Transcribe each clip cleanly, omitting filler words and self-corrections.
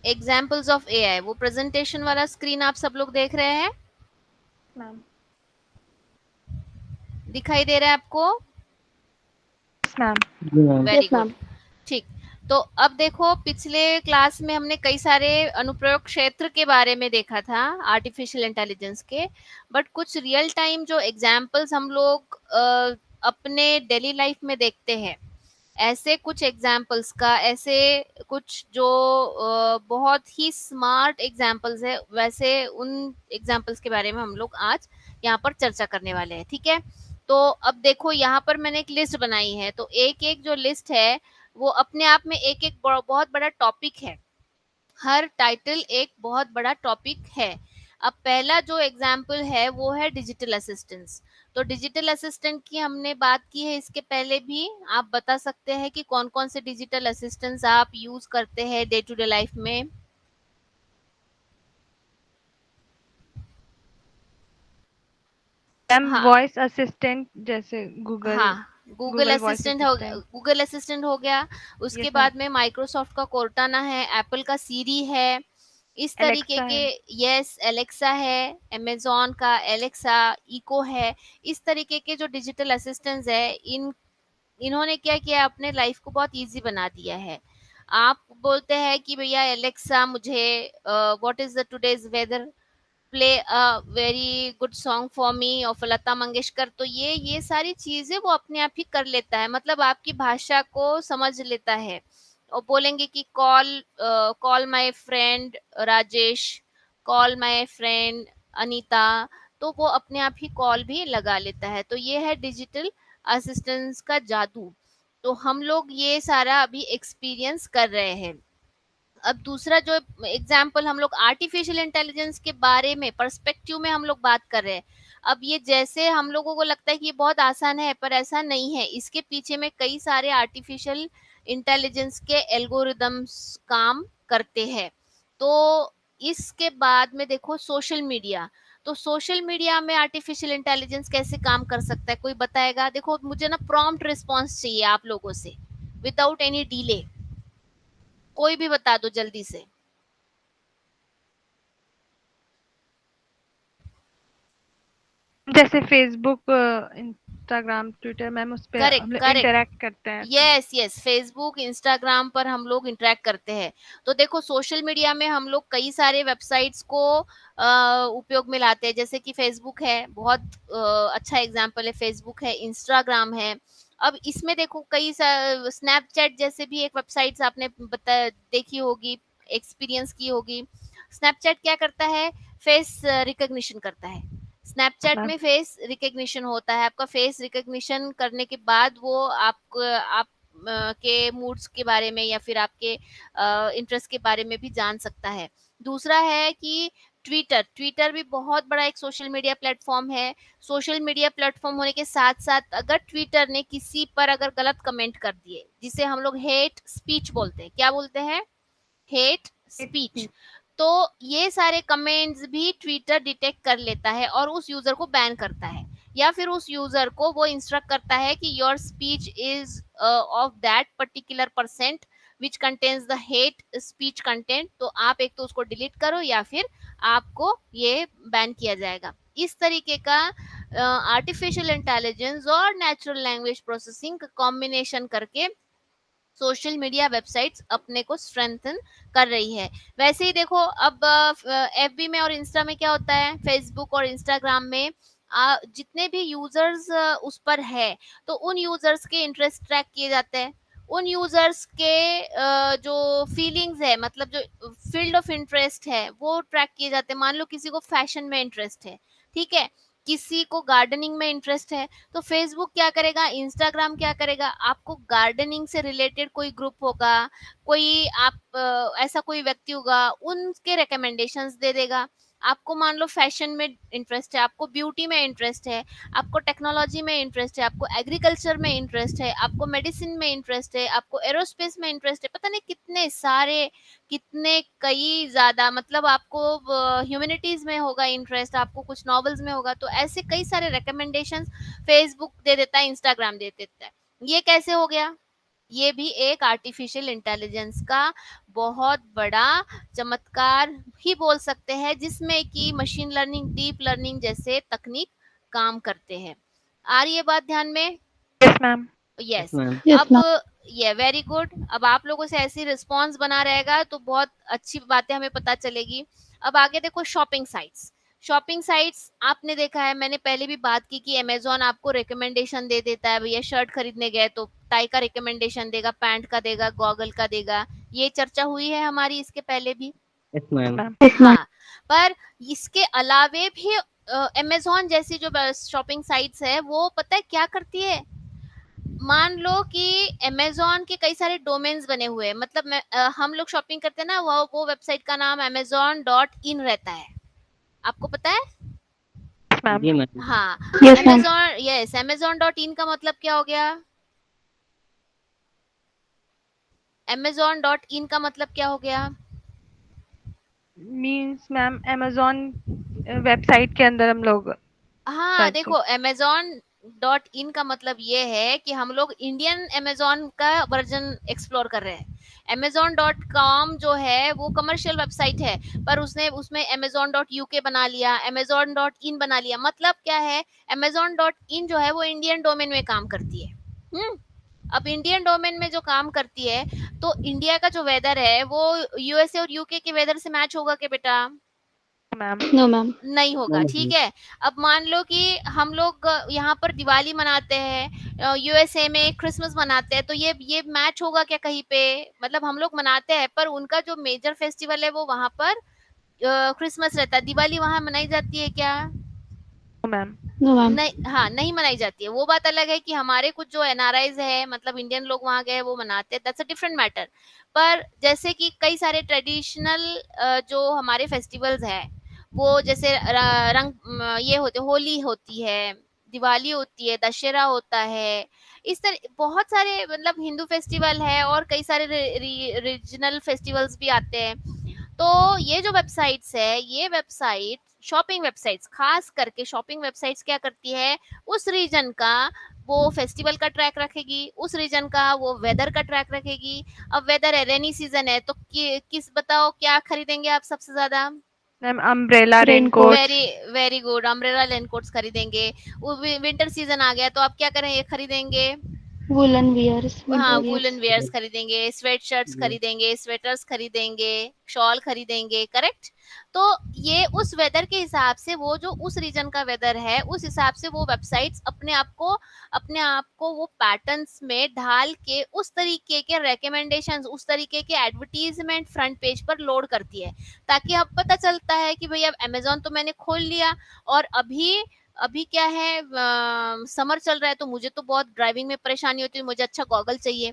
Examples of AI, वो presentation वाला screen आप सब लोग देख रहे हैं, मैम। दिखाई दे रहा है आपको? Ma'am. Very yes good. Ma'am. ठीक। तो अब देखो, पिछले क्लास में हमने कई सारे अनुप्रयोग क्षेत्र के बारे में देखा था आर्टिफिशियल इंटेलिजेंस के, बट कुछ रियल टाइम जो एग्जाम्पल्स हम लोग अपने डेली लाइफ में देखते हैं, ऐसे कुछ एग्जाम्पल्स का, ऐसे कुछ जो बहुत ही स्मार्ट एग्जाम्पल्स है, वैसे उन एग्जाम्पल्स के बारे में हम लोग आज यहाँ पर चर्चा करने वाले हैं। ठीक है, तो अब देखो यहाँ पर मैंने एक लिस्ट बनाई है, तो एक एक जो लिस्ट है वो अपने आप में एक एक बहुत बड़ा टॉपिक है, हर टाइटल एक बहुत बड़ा टॉपिक है। अब पहला जो एग्जाम्पल है वो है डिजिटल असिस्टेंस। तो डिजिटल असिस्टेंट की हमने बात की है इसके पहले भी, आप बता सकते हैं कि कौन कौन से डिजिटल असिस्टेंट्स आप यूज करते हैं डे टू डे लाइफ में? मैम हाँ वॉइस असिस्टेंट जैसे गूगल, हाँ, गूगल गूगल वॉइस असिस्टेंट हो, असिस्टेंट। गूगल असिस्टेंट हो गया। उसके यस मैम। बाद में माइक्रोसॉफ्ट का कोर्टाना है, एप्पल का सीरी है, इस तरीके एलेक्सा के। है। यस, एलेक्सा है, अमेजोन का एलेक्सा, इको है। इस तरीके के जो डिजिटल असिस्टेंट्स है, इन्होंने क्या किया, अपने लाइफ को बहुत इजी बना दिया है। आप बोलते हैं कि भैया एलेक्सा मुझे what is the today's weather, play a very good song for me of Lata Mangeshkar, तो ये सारी चीजें वो अपने आप ही कर लेता है, मतलब आपकी भाषा को समझ लेता है। और बोलेंगे कि call call my friend Rajesh, call my friend Anita, तो वो अपने आप ही कॉल भी लगा लेता है। तो ये है डिजिटल असिस्टेंस का जादू। तो हम लोग ये सारा अभी एक्सपीरियंस कर रहे हैं। अब दूसरा जो एग्जाम्पल, हम लोग आर्टिफिशियल इंटेलिजेंस के बारे में पर्सपेक्टिव में हम लोग बात कर रहे हैं। अब ये जैसे हम लोगों को लगता है कि ये बहुत आसान है, पर ऐसा नहीं है, इसके पीछे में कई सारे आर्टिफिशियल इंटेलिजेंस के एल्गोरिदम्स काम करते हैं। तो इसके बाद में देखो सोशल मीडिया, तो सोशल मीडिया में आर्टिफिशियल इंटेलिजेंस कैसे काम कर सकता है, कोई बताएगा? देखो मुझे ना प्रॉम्प्ट रिस्पॉन्स चाहिए आप लोगों से, विदाउट एनी डिले, कोई भी बता दो जल्दी से। जैसे फेसबुक, इंस्टाग्राम, ट्विटर मैम, उस पे करेक्ट हम लोग करेक्ट, इंटरेक्ट करते हैं तो। यस यस, फेसबुक इंस्टाग्राम पर हम लोग इंटरेक्ट करते हैं। तो देखो सोशल मीडिया में हम लोग कई सारे वेबसाइट्स को उपयोग में लाते हैं, जैसे कि फेसबुक है, बहुत अच्छा एग्जांपल है, फेसबुक है, इंस्टाग्राम है। अब इसमें देखो कई स्नैपचैट जैसे भी एक वेबसाइट्स आपने बता देखी होगी, एक्सपीरियंस की होगी। स्नैपचैट क्या करता है, फेस रिकॉग्निशन करता है। Snapchat ma'am. में फेस रिकग्निशन होता है, आपका फेस रिकग्निशन करने के बाद वो आप के मूड्स के बारे में या फिर आपके इंटरेस्ट के बारे में भी जान सकता है। दूसरा है कि ट्विटर, ट्विटर भी बहुत बड़ा एक सोशल मीडिया प्लेटफॉर्म है। सोशल मीडिया प्लेटफॉर्म होने के साथ साथ अगर ट्विटर ने किसी पर अगर गलत कमेंट कर दिए, जिसे हम लोग हेट स्पीच बोलते हैं, क्या बोलते हैं, हेट स्पीच, तो ये सारे कमेंट्स भी ट्विटर डिटेक्ट कर लेता है और उस यूजर को बैन करता है, या फिर उस यूजर को वो इंस्ट्रक्ट करता है कि your speech is of that particular percent which contains the hate speech content, तो आप एक तो उसको डिलीट करो या फिर आपको ये बैन किया जाएगा। इस तरीके का आर्टिफिशियल इंटेलिजेंस और नेचुरल लैंग्वेज प्रोसेसिंग का कॉम्बिनेशन करके सोशल मीडिया वेबसाइट्स अपने को स्ट्रेंथन कर रही है। वैसे ही देखो अब एफबी में और इंस्टा में क्या होता है, फेसबुक और इंस्टाग्राम में जितने भी यूजर्स उस पर है, तो उन यूजर्स के इंटरेस्ट ट्रैक किए जाते हैं। उन यूजर्स के जो फीलिंग्स है, मतलब जो फील्ड ऑफ इंटरेस्ट है, वो ट्रैक किए जाते हैं। मान लो किसी को फैशन में इंटरेस्ट है, ठीक है, किसी को गार्डनिंग में इंटरेस्ट है, तो फेसबुक क्या करेगा, इंस्टाग्राम क्या करेगा, आपको गार्डनिंग से रिलेटेड कोई ग्रुप होगा, कोई आप ऐसा कोई व्यक्ति होगा, उनके रिकमेंडेशंस दे देगा। आपको मान लो फैशन में इंटरेस्ट है, आपको ब्यूटी में इंटरेस्ट है, आपको टेक्नोलॉजी में इंटरेस्ट है, आपको एग्रीकल्चर में इंटरेस्ट है, आपको मेडिसिन में इंटरेस्ट है, आपको एरोस्पेस में इंटरेस्ट है, पता नहीं कितने सारे, कितने कई ज्यादा, मतलब आपको ह्यूमैनिटीज में होगा इंटरेस्ट, आपको कुछ नॉवेल्स में होगा, तो ऐसे कई सारे रिकमेंडेशंस फेसबुक दे देता है, इंस्टाग्राम दे देता है। ये कैसे हो गया, ये भी एक आर्टिफिशियल इंटेलिजेंस का बहुत बड़ा चमत्कार ही बोल सकते हैं, जिसमें कि मशीन लर्निंग, डीप लर्निंग जैसे तकनीक काम करते हैं। आ रही है बात ध्यान में? Yes ma'am. यस। Yes, अब ma'am. ये वेरी गुड। अब आप लोगों से ऐसी रिस्पॉन्स बना रहेगा तो बहुत अच्छी बातें हमें पता चलेगी। अब आगे देखो शॉपिंग साइट्स। शॉपिंग साइट्स आपने देखा है, मैंने पहले भी बात की कि अमेजोन आपको रिकमेंडेशन दे देता है, भैया शर्ट खरीदने गए तो टाई का रिकमेंडेशन देगा, पैंट का देगा, गॉगल का देगा। ये चर्चा हुई है हमारी इसके पहले भी। Yes ma'am. हाँ, पर इसके अलावे भी अमेजोन जैसी जो शॉपिंग साइट्स है वो पता है क्या करती है? मान लो कि अमेजोन के कई सारे डोमेन्स बने हुए हैं, मतलब हम लोग शॉपिंग करते हैं ना, वो वेबसाइट का नाम amazon.in रहता है, आपको पता है? जी मैम। हाँ। Yes, ma'am. amazon, yes, amazon.in का मतलब क्या हो गया? amazon.in का मतलब क्या हो गया? मीन्स मैम अमेज़न वेबसाइट के अंदर हम लोग हाँ, सर्च। देखो amazon.in का मतलब ये है कि हम लोग इंडियन अमेजोन का वर्जन एक्सप्लोर कर रहे हैं। amazon.com जो है वो कमर्शियल वेबसाइट है, पर उसने उसमें amazon.uk बना लिया, amazon.in बना लिया। मतलब क्या है, amazon.in जो है वो इंडियन डोमेन में काम करती है। अब इंडियन डोमेन में जो काम करती है, तो इंडिया का जो वेदर है वो यूएसए और यूके के वेदर से मैच होगा क्या बेटा? मैम। No, ma'am. नहीं होगा, ठीक है। अब मान लो कि हम लोग यहाँ पर दिवाली मनाते हैं, यूएसए में क्रिसमस मनाते हैं, तो ये मैच होगा क्या कहीं पे? मतलब हम लोग मनाते हैं पर उनका जो मेजर फेस्टिवल है वो वहां पर क्रिसमस रहता है। दिवाली वहां मनाई जाती है क्या? मैम। No, ma'am. नहीं, हाँ, नहीं मनाई जाती है। वो बात अलग है कि हमारे कुछ जो एनआरआईज है, मतलब इंडियन लोग वहां गए वो मनाते हैं, दैट्स अ डिफरेंट मैटर। पर जैसे कि कई सारे ट्रेडिशनल जो हमारे फेस्टिवल्स हैं, वो जैसे रंग ये होते, होली होती है, दिवाली होती है, दशहरा होता है, इस तरह बहुत सारे मतलब हिंदू फेस्टिवल है, और कई सारे रीजनल फेस्टिवल्स भी आते हैं। तो ये जो वेबसाइट्स है, ये वेबसाइट शॉपिंग वेबसाइट्स, खास करके शॉपिंग वेबसाइट्स क्या करती है, उस रीजन का वो फेस्टिवल का ट्रैक रखेगी, उस रीजन का वो वेदर का ट्रैक रखेगी। अब वेदर है, रेनी सीजन है, तो किस बताओ क्या खरीदेंगे आप सबसे ज्यादा? Ma'am umbrella, Raincoat. Raincoats. Very very good, umbrella raincoats खरीदेंगे। वो विंटर सीजन आ गया तो आप क्या करेंगे, खरीदेंगे? Woolen wears. हाँ, Winter वूलन wears. वेयर्स खरीदेंगे, स्वेट शर्ट्स खरीदेंगे, स्वेटर्स खरीदेंगे, शॉल खरीदेंगे, करेक्ट? तो ये उस वेदर के हिसाब से, वो जो उस रीजन का वेदर है उस हिसाब से वो वेबसाइट्स अपने आप को वो पैटर्न्स में ढाल के उस तरीके के रिकमेंडेशंस, उस तरीके के एडवर्टीजमेंट फ्रंट पेज पर लोड करती है, ताकि अब पता चलता है कि भैया अमेजोन तो मैंने खोल लिया, और अभी अभी क्या है, समर चल रहा है, तो मुझे तो बहुत ड्राइविंग में परेशानी होती है, मुझे अच्छा गॉगल चाहिए।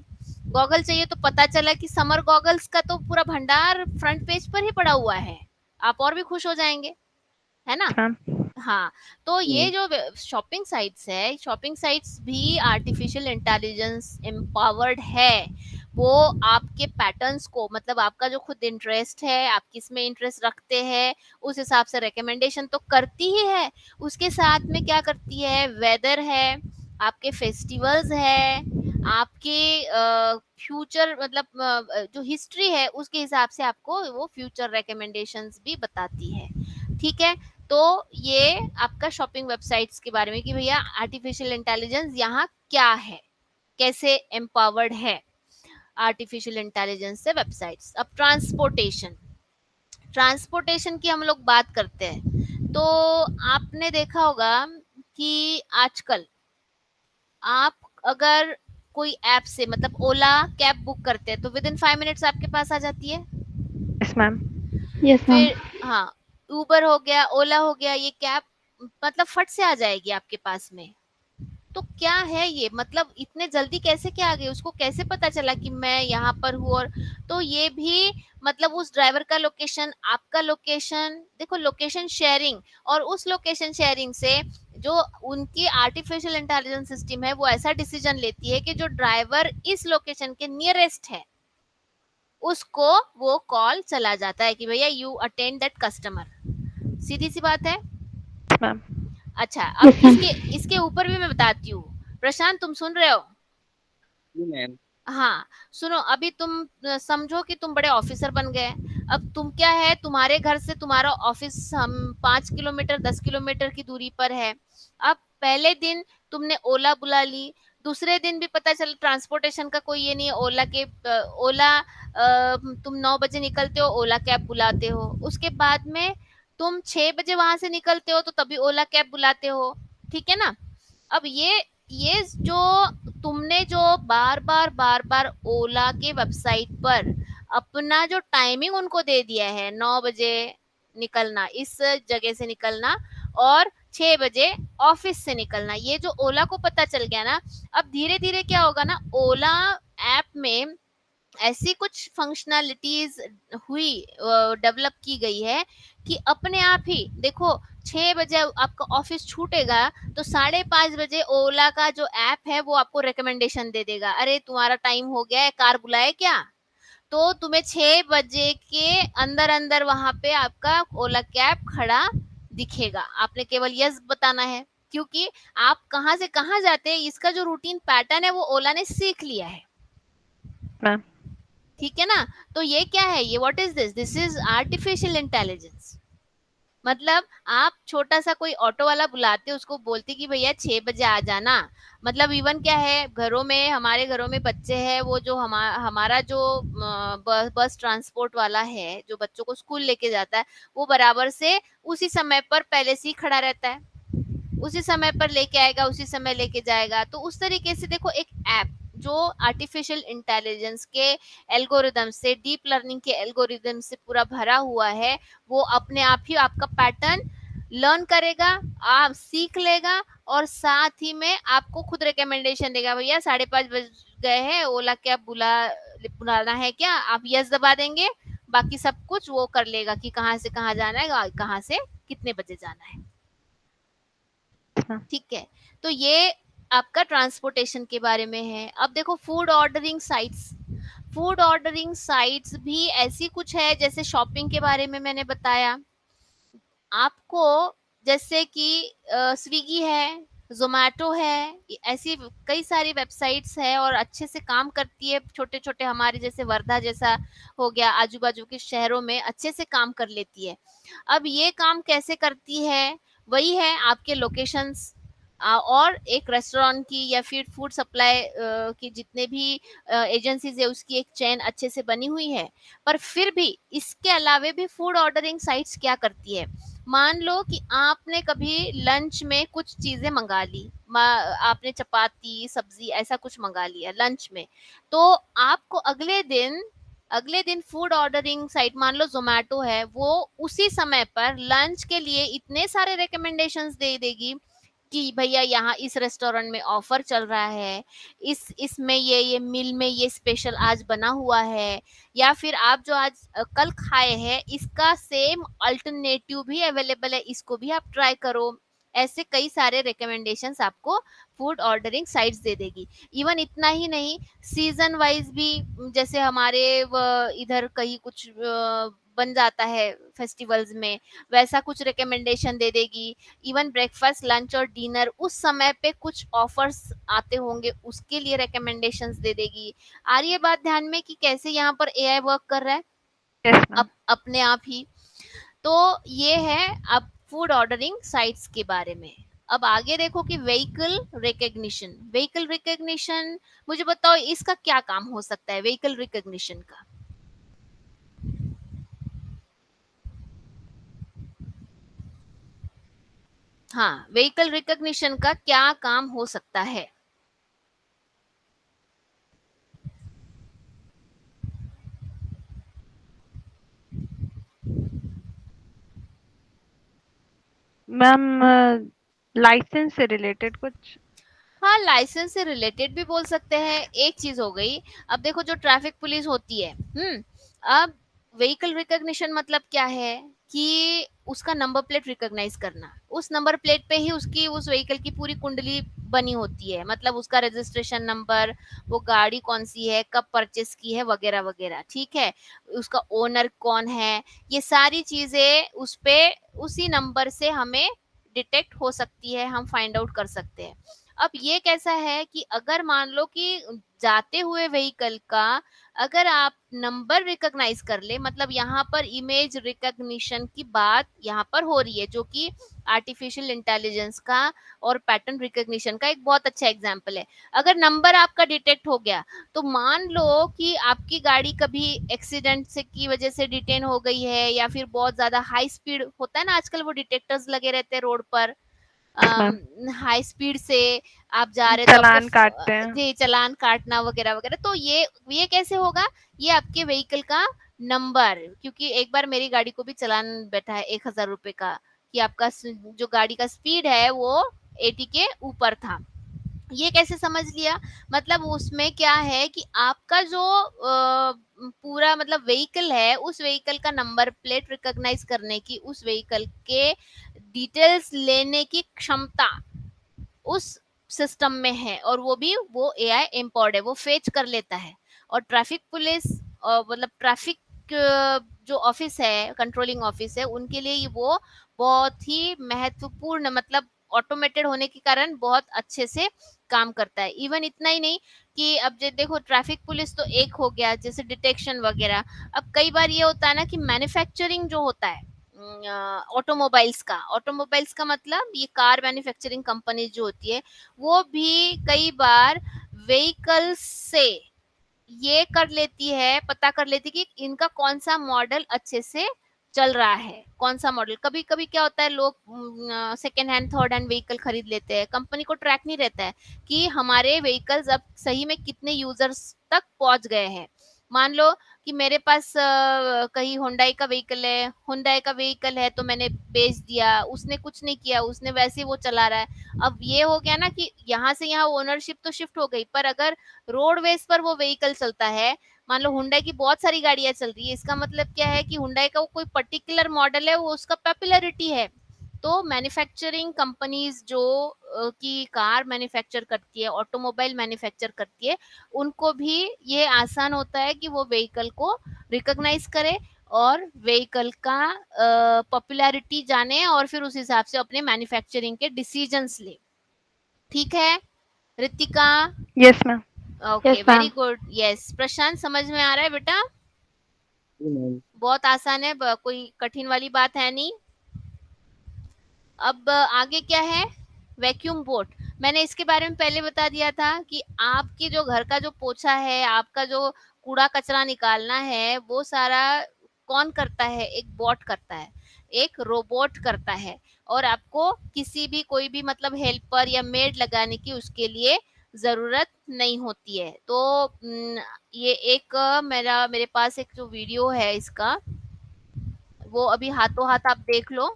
गॉगल चाहिए तो पता चला कि समर गॉगल्स का तो पूरा भंडार फ्रंट पेज पर ही पड़ा हुआ है, आप और भी खुश हो जाएंगे, है ना? मैम। हाँ, तो ये जो शॉपिंग साइट्स है, शॉपिंग साइट्स भी आर्टिफिशियल इंटेलिजेंस एम्पावर्ड है। वो आपके पैटर्न्स को, मतलब आपका जो खुद इंटरेस्ट है, आप किस में इंटरेस्ट रखते हैं, उस हिसाब से रिकमेंडेशन तो करती ही है, उसके साथ में क्या करती है, वेदर है, आपके फेस्टिवल्स है, आपके फ्यूचर, मतलब जो हिस्ट्री है उसके हिसाब से आपको वो फ्यूचर रिकमेंडेशंस भी बताती है, ठीक है? तो ये आपका शॉपिंग वेबसाइट्स के बारे में कि भैया आर्टिफिशियल इंटेलिजेंस यहाँ क्या है, कैसे एम्पावर्ड है आर्टिफिशियल इंटेलिजेंस से वेबसाइट्स। अब ट्रांसपोर्टेशन, ट्रांसपोर्टेशन की हम लोग बात करते हैं, तो आपने देखा होगा कि आजकल आप अगर कोई ऐप से, मतलब ओला कैब बुक करते हैं, तो विद इन 5 मिनट्स आपके पास आ जाती है। Yes ma'am. Yes, ma'am. फिर हाँ, उबर हो गया, ओला हो गया, ये कैब मतलब फट से आ जाएगी आपके पास में। तो क्या है ये, मतलब इतने जल्दी कैसे क्या आ गए, उसको कैसे पता चला कि मैं यहाँ पर हूँ? और तो ये भी मतलब उस ड्राइवर का लोकेशन, आपका लोकेशन, देखो लोकेशन शेयरिंग, और उस लोकेशन शेयरिंग से जो उनकी आर्टिफिशियल इंटेलिजेंस सिस्टम है वो ऐसा डिसीजन लेती है कि जो ड्राइवर इस लोकेशन के नियरेस्ट है उसको वो कॉल चला जाता है कि भैया यू अटेंड दैट कस्टमर। सीधी सी बात है। मैम। अच्छा, अब Yes, ma'am. इसके इसके ऊपर भी मैं बताती हूँ। प्रशांत, तुम सुन रहे हो? जी मैम। हाँ, सुनो अभी तुम समझो कि तुम बड़े ऑफिसर बन गए। अब तुम क्या है, तुम्हारे घर से तुम्हारा ऑफिस हम 5 किलोमीटर 10 किलोमीटर की दूरी पर है। अब पहले दिन तुमने ओला बुला ली, दूसरे दिन भी पता चला ट्रांसपोर्टेशन का कोई ये नहीं है, ओला के ओला तुम 9 बजे निकलते हो, ओला कैब बुलाते हो। उसके बाद में तुम 6 बजे वहां से निकलते हो तो तभी ओला कैब बुलाते हो। ठीक है ना। अब ये जो तुमने जो बार बार ओला के वेबसाइट पर अपना जो टाइमिंग उनको दे दिया है, 9 बजे निकलना, इस जगह से निकलना, और 6 बजे ऑफिस से निकलना, ये जो ओला को पता चल गया ना, अब धीरे धीरे क्या होगा ना, ओला ऐप में ऐसी कुछ फंक्शनैलिटीज हुई, डेवलप की गई है कि अपने आप ही देखो, 6 बजे आपका ऑफिस छूटेगा तो 5:30 बजे ओला का जो ऐप है वो आपको रिकमेंडेशन दे देगा, अरे तुम्हारा टाइम हो गया है, कार बुलाए क्या। तो तुम्हें 6 बजे के अंदर अंदर वहां पे आपका ओला कैब खड़ा दिखेगा, आपने केवल यस बताना है, क्योंकि आप कहाँ से कहाँ जाते हैं इसका जो रूटीन पैटर्न है वो ओला ने सीख लिया है। मैम ठीक है ना। तो ये क्या है, ये what is this, this is artificial intelligence. मतलब आप छोटा सा कोई ऑटो वाला बुलाते, उसको बोलते कि भैया 6 बजे आ जाना, मतलब इवन क्या है, घरों में, हमारे घरों में बच्चे हैं, वो जो हमारा जो बस ट्रांसपोर्ट वाला है जो बच्चों को स्कूल लेके जाता है, वो बराबर से उसी समय पर पहले से ही खड़ा रहता है, उसी समय पर लेके आएगा, उसी समय लेके जाएगा। तो उस तरीके से देखो, एक ऐप जो आर्टिफिशियल इंटेलिजेंस के एल्गोरिदम से, डीप लर्निंग के एल्गोरिदम से पूरा भरा हुआ है, वो अपने आप ही आपका पैटर्न लर्न करेगा, आप सीख लेगा, और साथ ही में आपको खुद रिकमेंडेशन देगा, भैया 5:30 बज गए हैं, ओला कैब बुलाना है क्या, आप यस दबा देंगे, बाकी सब कुछ वो कर लेगा कि कहाँ से कहाँ जाना है, कहाँ से कितने बजे जाना है। ठीक है। तो ये आपका ट्रांसपोर्टेशन के बारे में है। अब देखो food ordering sites, food ordering sites भी ऐसी कुछ है, जैसे शॉपिंग के बारे में मैंने बताया आपको, जैसे कि स्विगी है, जोमेटो है, ऐसी कई सारी वेबसाइट्स है और अच्छे से काम करती है, छोटे छोटे हमारे जैसे वर्धा जैसा हो गया, आजू बाजू के शहरों में अच्छे से काम कर लेती है। अब ये काम कैसे करती है, वही है आपके लोकेशंस, और एक रेस्टोरेंट की या फिर फूड सप्लाई की जितने भी एजेंसीज है उसकी एक चेन अच्छे से बनी हुई है। पर फिर भी इसके अलावे भी फूड ऑर्डरिंग साइट्स क्या करती है, मान लो कि आपने कभी लंच में कुछ चीजें मंगा ली, आपने चपाती सब्जी ऐसा कुछ मंगा लिया लंच में, तो आपको अगले दिन फूड ऑर्डरिंग साइट, मान लो जोमेटो है, वो उसी समय पर लंच के लिए इतने सारे रिकमेंडेशंस दे देगी कि भैया यहाँ इस रेस्टोरेंट में ऑफर चल रहा है, इसमें ये मील में ये स्पेशल आज बना हुआ है, या फिर आप जो आज कल खाए हैं इसका सेम अल्टरनेटिव भी अवेलेबल है, इसको भी आप ट्राई करो। ऐसे कई सारे रिकमेंडेशंस आपको फूड ऑर्डरिंग साइट्स दे देगी। इवन इतना ही नहीं, सीजन वाइज भी, जैसे हमारे इधर कहीं कुछ बन जाता है फेस्टिवल्स में, वैसा कुछ रिकमेंडेशन दे देगी। इवन ब्रेकफास्ट लंच और डिनर उस समय पे कुछ ऑफर्स आते होंगे, उसके लिए रिकमेंडेशंस दे देगी। आ रही है बात ध्यान में कि कैसे यहाँ पर एआई वर्क कर रहा है यस मैम। अपने आप ही। तो ये है अब फूड ऑर्डरिंग साइट्स के बारे में। अब आगे देखो कि व्हीकल रिकग्निशन, व्हीकल रिकग्निशन, मुझे बताओ इसका क्या काम हो सकता है, व्हीकल रिकग्निशन का। हाँ, व्हीकल रिकग्निशन का क्या काम हो सकता है। मैम लाइसेंस से रिलेटेड कुछ। हाँ, लाइसेंस से रिलेटेड भी बोल सकते हैं, एक चीज हो गई। अब देखो जो ट्रैफिक पुलिस होती है, अब व्हीकल रिकॉग्निशन मतलब क्या है कि उसका नंबर प्लेट रिकॉग्नाइज करना, उस नंबर प्लेट पे ही उसकी उस व्हीकल की पूरी कुंडली बनी होती है, मतलब उसका रजिस्ट्रेशन नंबर, वो गाड़ी कौन सी है, कब परचेस की है, वगैरह वगैरह। ठीक है, उसका ओनर कौन है, ये सारी चीजें उस पे उसी नंबर से हमें डिटेक्ट हो सकती है, हम फाइंड आउट कर सकते हैं। अब ये कैसा है कि अगर मान लो कि जाते हुए व्हीकल का अगर आप नंबर रिकॉग्नाइज कर ले, मतलब यहाँ पर इमेज रिकॉग्निशन की बात यहाँ पर हो रही है, जो कि आर्टिफिशियल इंटेलिजेंस का और पैटर्न रिकॉग्निशन का एक बहुत अच्छा एग्जांपल है। अगर नंबर आपका डिटेक्ट हो गया, तो मान लो कि आपकी गाड़ी कभी एक्सीडेंट से की वजह से डिटेन हो गई है, या फिर बहुत ज्यादा हाई स्पीड होता है ना आजकल, वो डिटेक्टर्स लगे रहते हैं रोड पर, मैम हाई स्पीड से आप जा रहे तो चालान काटते हैं। जी चालान काटना वगैरह वगैरह। तो ये कैसे होगा, ये आपके व्हीकल का नंबर, क्योंकि एक बार मेरी गाड़ी को भी चालान बैठा है 1,000 रुपए का, कि आपका जो गाड़ी का स्पीड है वो 80 के ऊपर था। ये कैसे समझ लिया, मतलब उसमें क्या है कि आपका जो पूरा मतलब व्हीकल है, उस व्हीकल का नंबर प्लेट रिकॉग्नाइज करने की, उस व्हीकल के डिटेल्स लेने की क्षमता उस सिस्टम में है, और वो भी वो एआई एम्पावर्ड है, वो फेच कर लेता है। और ट्रैफिक पुलिस मतलब ट्रैफिक जो ऑफिस है, कंट्रोलिंग ऑफिस है, उनके लिए ये वो बहुत ही महत्वपूर्ण, मतलब ऑटोमेटेड होने के कारण बहुत अच्छे से काम करता है। इवन इतना ही नहीं कि अब देखो ट्रैफिक पुलिस तो एक हो गया, जैसे डिटेक्शन वगैरह। अब कई बार ये होता है ना कि मैन्युफैक्चरिंग जो होता है ऑटोमोबाइल्स का मतलब ये कार मैन्युफैक्चरिंग कंपनी जो होती है, वो भी कई बार व्हीकल्स से ये कर लेती है, पता कर लेती है कि इनका कौन सा मॉडल अच्छे से चल रहा है, कौन सा मॉडल। कभी कभी क्या होता है, लोग second hand third hand vehicle खरीद लेते हैं, कंपनी को ट्रैक नहीं रहता है कि हमारे व्हीकल्स अब सही में कितने यूजर्स तक पहुंच गए हैं। मान लो कि मेरे पास कहीं हुंडई का व्हीकल है, तो मैंने बेच दिया, उसने कुछ नहीं किया, उसने वैसे ही वो चला रहा है। अब ये हो गया ना कि यहाँ से यहाँ ओनरशिप तो शिफ्ट हो गई, पर अगर रोडवेज पर वो व्हीकल चलता है, मान लो हुंडई की बहुत सारी गाड़ियां चल रही है, इसका मतलब क्या है कि हुंडई का वो कोई पर्टिकुलर मॉडल है, वो उसका पॉपुलैरिटी है। तो मैन्युफैक्चरिंग कंपनीज जो की कार मैन्युफैक्चर करती है, ऑटोमोबाइल मैन्युफैक्चर करती है, उनको भी ये आसान होता है कि वो व्हीकल को रिकॉग्नाइज करे और व्हीकल का पॉपुलैरिटी जाने, और फिर उस हिसाब से अपने मैन्युफैक्चरिंग के डिसीजंस ले। ठीक है Ritika? Yes ma'am. Okay, Yes, very ma'am. Good. Yes Prashant, समझ में आ रहा है बेटा? जी मैम। बहुत आसान है, कोई कठिन वाली बात है नहीं। अब आगे क्या है, वैक्यूम बोट। मैंने इसके बारे में पहले बता दिया था कि आपकी जो घर का जो पोछा है, आपका जो कूड़ा कचरा निकालना है, वो सारा कौन करता है? एक बॉट करता है, एक रोबोट करता है। और आपको किसी भी कोई भी मतलब हेल्पर या मेड लगाने की उसके लिए जरूरत नहीं होती है। तो ये एक मेरे पास एक जो वीडियो है इसका, वो अभी हाथों हाथ आप देख लो।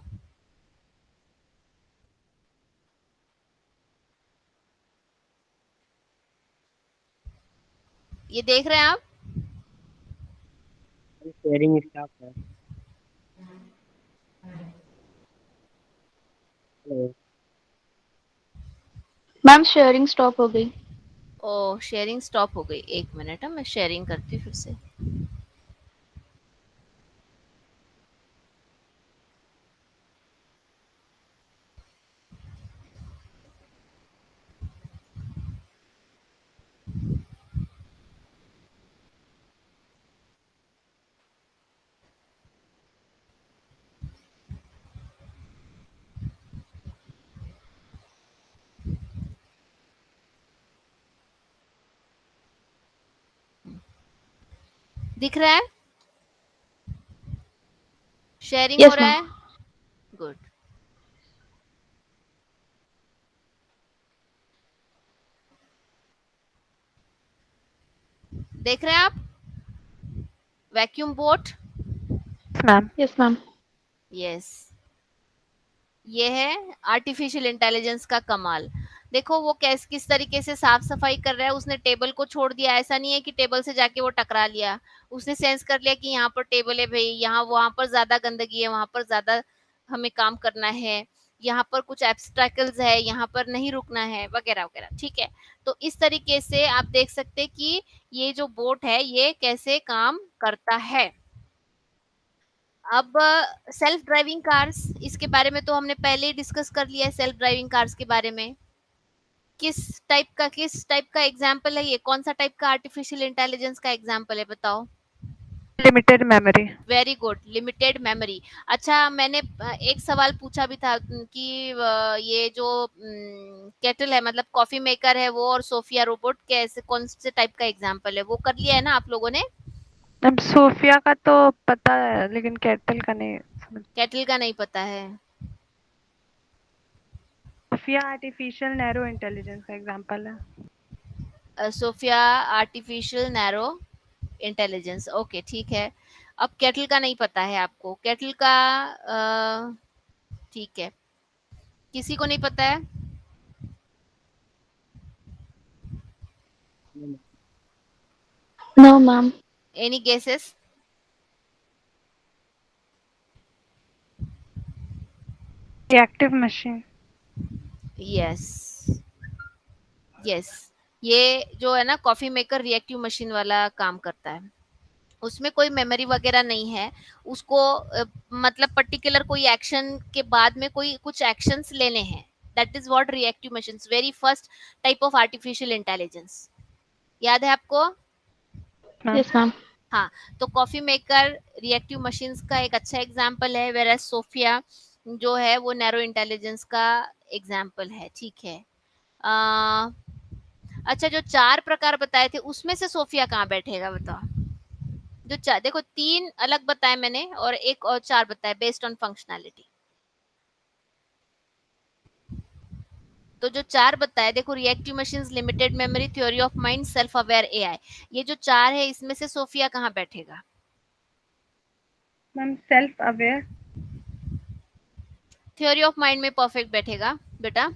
ये देख रहे हैं आप? शेयरिंग स्टॉप है। हेलो। मैम शेयरिंग स्टॉप हो गई। ओ, शेयरिंग स्टॉप हो गई, एक मिनट है, मैं शेयरिंग करती हूँ फिर से। दिख रहा है? शेयरिंग हो Yes, रहा ma'am. है? गुड। देख रहे हैं आप vacuum boat? Ma'am Yes, ma'am. Yes, ये है आर्टिफिशियल इंटेलिजेंस का कमाल। देखो वो किस तरीके से साफ सफाई कर रहा है। उसने टेबल को छोड़ दिया, ऐसा नहीं है कि टेबल से जाके वो टकरा लिया। उसने सेंस कर लिया कि यहाँ पर टेबल है भाई, यहाँ वहां पर ज्यादा गंदगी है, वहां पर ज्यादा हमें काम करना है, यहाँ पर कुछ एब्स्ट्रैकल्स है, यहाँ पर नहीं रुकना है, वगैरह वगैरह। ठीक है, तो इस तरीके से आप देख सकते हैं कि ये जो बोट है ये कैसे काम करता है। अब सेल्फ ड्राइविंग कार्स, इसके बारे में तो हमने पहले ही डिस्कस कर लिया है, सेल्फ ड्राइविंग कार्स के बारे में। किस टाइप का एग्जाम्पल है ये? कौन सा टाइप का आर्टिफिशियल इंटेलिजेंस का एग्जाम्पल है, बताओ? Limited memory. Very good, limited memory. अच्छा, मैंने एक सवाल पूछा भी था कि ये जो केटल है, मतलब कॉफी मेकर है, वो और सोफिया रोबोट कैसे, कौन से टाइप का एग्जाम्पल है? वो कर लिया है ना आप लोगों ने? मैम सोफिया का तो पता है, लेकिन केटल का नहीं समझ। केटल का नहीं पता है। सोफिया आर्टिफिशियल नैरो इंटेलिजेंस का एग्जांपल है। Sophia artificial narrow intelligence, okay ठीक है। अब केटल का नहीं पता है आपको, केटल का ठीक है, किसी को नहीं पता है? No, ma'am. Any guesses? Reactive machine. Yes, yes, ये जो है ना कॉफी मेकर रिएक्टिव मशीन वाला काम करता है। उसमें कोई मेमोरी वगैरह नहीं है उसको, मतलब पर्टिकुलर कोई एक्शन के बाद में कोई कुछ एक्शंस लेने हैं। That is what reactive machines, very first type of artificial intelligence. याद है आपको? Yes, ma'am. हाँ, तो कॉफी मेकर रिएक्टिव मशीन्स का एक अच्छा एग्जाम्पल है, वेर एज सोफिया जो है वो नैरो इंटेलिजेंस का एग्जाम्पल है। ठीक है। अच्छा, जो 4 प्रकार बताए थे उसमें से सोफिया कहाँ बैठेगा, बताओ? जो 4 देखो, 3 अलग बताए मैंने और एक और 4 बताए बेस्ड ऑन फंक्शनैलिटी। तो जो 4 बताए देखो, reactive machines, limited memory, theory of mind, self aware AI, ये जो 4 है इसमें से सोफिया कहाँ बैठेगा? Ma'am self aware. Theory of mind में परफेक्ट बैठेगा बेटा।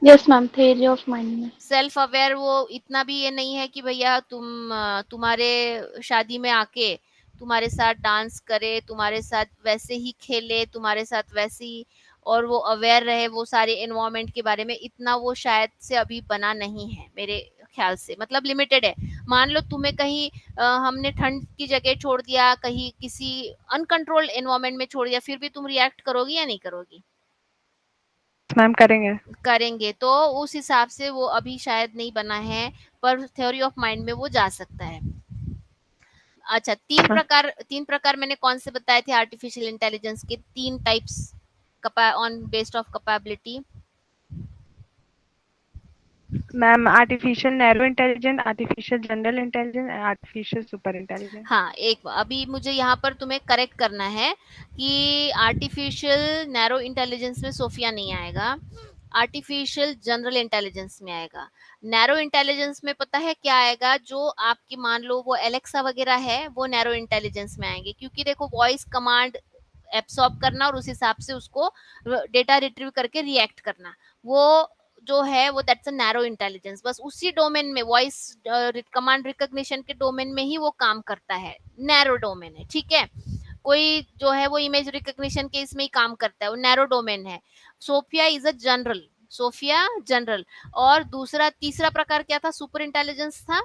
Yes, ma'am. Theory of mind में। सेल्फ अवेयर वो इतना भी ये नहीं है कि भैया तुम्हारे शादी में आके तुम्हारे साथ डांस करे, तुम्हारे साथ वैसे ही खेले, तुम्हारे साथ वैसे ही, और वो अवेयर रहे वो सारे एनवायरनमेंट के बारे में, इतना वो शायद से अभी बना नहीं है मेरे ख्याल से, मतलब लिमिटेड है। मान लो तुम्हें कहीं हमने ठंड की जगह छोड़ दिया, कहीं किसी अनकंट्रोल्ड एनवायरनमेंट में छोड़ दिया, फिर भी तुम रिएक्ट करोगी या नहीं करोगी? मैम करेंगे। करेंगे। तो उस हिसाब से वो अभी शायद नहीं बना है, पर थ्योरी ऑफ माइंड में वो जा सकता है। अच्छा, 3 प्रकार मैंने कौन से बताए थे आर्टिफिशियल इंटेलिजेंस के? 3 types on based of capability. Ma'am artificial narrow intelligence, artificial general intelligence, artificial super intelligence. हाँ, एक अभी मुझे यहाँ पर तुम्हें करेक्ट करना है कि आर्टिफिशियल नैरो इंटेलिजेंस में सोफिया नहीं आएगा, आर्टिफिशियल जनरल इंटेलिजेंस में आएगा। नैरो इंटेलिजेंस में पता है क्या आएगा? जो आपकी मान लो वो एलेक्सा वगैरह है, वो नैरो इंटेलिजेंस में आएंगे, क्योंकि देखो वॉइस कमांड एब्सॉर्ब करना और उस हिसाब से उसको डेटा रिट्रीव करके रिएक्ट करना, वो जो है वो दैट्स अ नैरो इंटेलिजेंस। बस उसी डोमेन में, वॉइस कमांड रिकॉग्निशन के डोमेन में ही वो काम करता है, नैरो डोमेन है। ठीक है, कोई जो है वो इमेज रिकॉग्निशन के इसमें ही काम करता है, वो नैरो डोमेन है। Sophia is a general, Sophia general. और दूसरा तीसरा प्रकार क्या था? सुपर इंटेलिजेंस था।